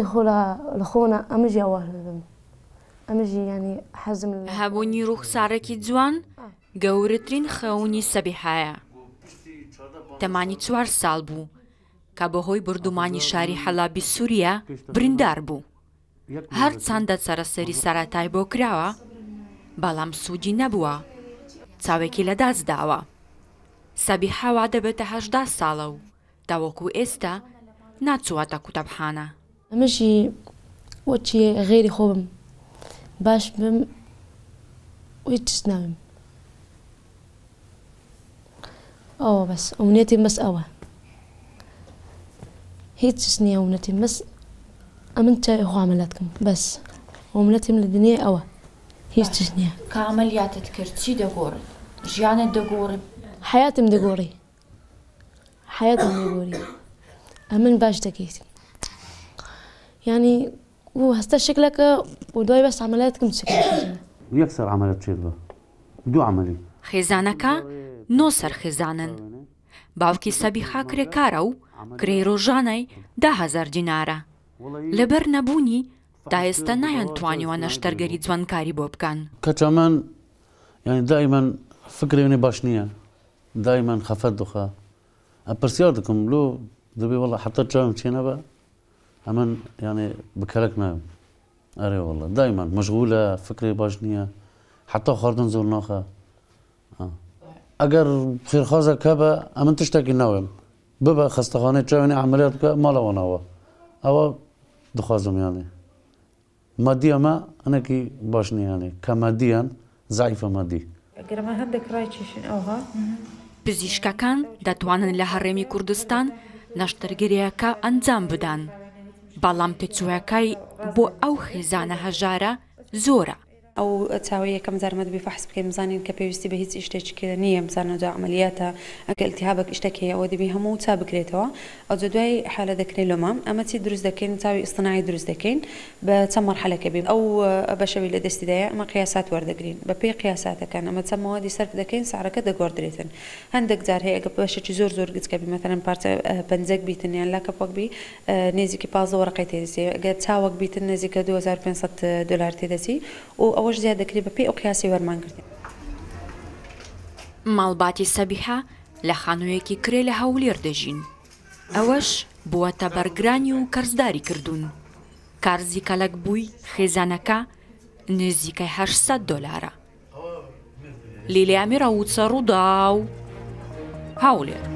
لخونا أمجي أوهلم أمجي يعني حزم هبوني روح ساركي جوان گەورەترین خەونی سەبیحایە. تەمانی 4 ساڵ بوو کە بەهۆی بردومانی شاری حەلابی سووریا بریندار بوو. هەر چەندە چارەسەری سەرەتای بۆ کراوە، بەڵام سوودی نەبووە، چاوێکی لەدەستداوە. سەبیحا وا دەبێتە 18 ساڵە و تاوەکو ئێستا ناچواتە قوتابخانە. أمجي وشي غيري خوبم باش بم ويتسناهم بس أمنيتي بس هي تسنية أمنيتي بس أمنت هو عملاتكم بس أمنيتي من الدنيا هي تسنية كعمليات تكرتي دقوري جيانة دقوري حياتي مدقوري أمن باش دقيتي يعني وهستا شكلك ودوي بس عملياتكم شكلك يكسر عمليات شيء دو عملي خێزانەکە نۆسەر خێزانن. باوکی سەبیحا کرێکارە و کرێی ڕۆژانەی 10,000 دینارە. لەبەر نەبوونی تا ئێستا نایانتوانیوە نەشتەرگەری جوانکاری بۆ بکەن. كمان يعني دائما فكري مني باشنية دائما خفت دخا أبرسيادكم لو دبي والله حطيت جاي مشينا بقى أمن يعني بكلكنا أري والله دائما مشغولة فكري باشنية حتى خاردن زور ناخا اگر خير خازك كبا أمن تشتكي ناوم ببا خستخانة جاي عمليات مالا وناوا أو دخازم يعني ماديا ما أنا كي باشني يعني كماديا ضعيفة مادي. پزیشکەکان دەتوانن لە هەڕێمی کوردستان نەشتەرگەریەکە ئەنجام بدەن، بەڵام پێچووەکەی بۆ ئەو خێزانە هەژارە زۆرە. أو تساوي كم زارمد بفحص بكي مزانين كبيوستي بهيت إشتاج كذا نية مزارنا دو عملياتها أكل التهابك إشتكي أو دي بيها مو تابك ريتوا أو دواي حالة ذكري لمام أما تي دروس ذكين تساوي اصطناعي دروس ذكين بتسمى مرحلة كبير أو بشوي لدستدايا أما قياسات وردقرين ببي قياساتها كان أما تسمى وادي صرف ذكين سعرها كده قردريتن عندك زار هي باش زور قد كبي مثلا بارت بنزك بيتن يعني لا كبوك بي نيزي باز ورقتي زي قد تساوك بيتن نيزي $2500 تدسي و أوش زيادة كريبة بي أقياسي ورمان كردين. ماڵباتی سەبیحا لە خانوویەکی کرێ لە هەولێر دەژین. ئەوەش بووەتە بەرگرانی و کەرزداری کردوون. کارزی کەلک بووی خێزانەکە نزیکەی $800. لیلی ئەمیرە وچە ڕوودا و هەولێر.